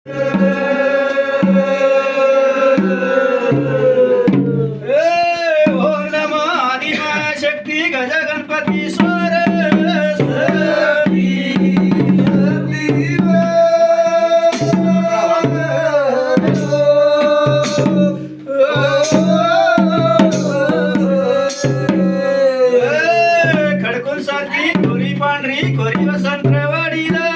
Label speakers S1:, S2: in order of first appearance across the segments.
S1: ओम नमो आदिमाया शक्ती गज गणपती सरस्वती. खडकून सारखी कोरी पांढरी कोरी वसंतवाडीला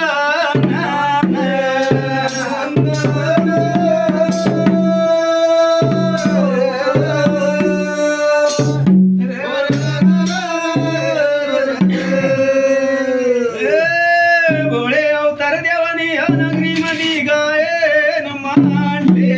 S1: भोळे अवतार देवानी ह्या नगरी मधी गायन मांडले.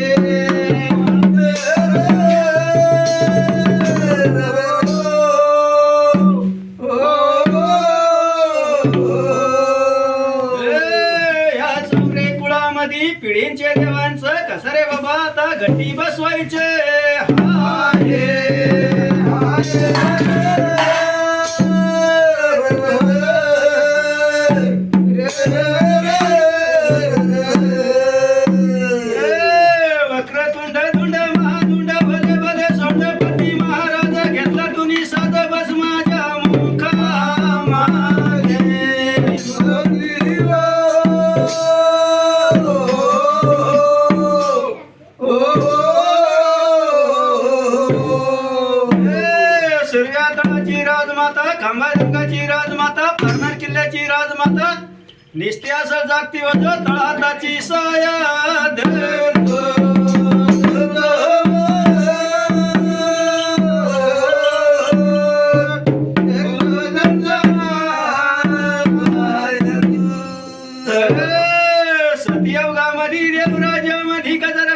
S1: या चौरे कुळामधी पिढींचे देवांचं कसं रे बाबा आता गट्टी बसवायचे. वक्रतुंड धुंड महाधुंड भले भले सोंडपती महाराज घेतला तुम्ही साध बस माझ्या मुखामागे. सूर्यातळाची राजमाता खंबारंगाची राजमाता परनार किल्ल्याची राजमाता निस्ते असं जागती वज तळहाताची साया धरतो. सत्ययुगामध्ये देवराजामध्ये गजर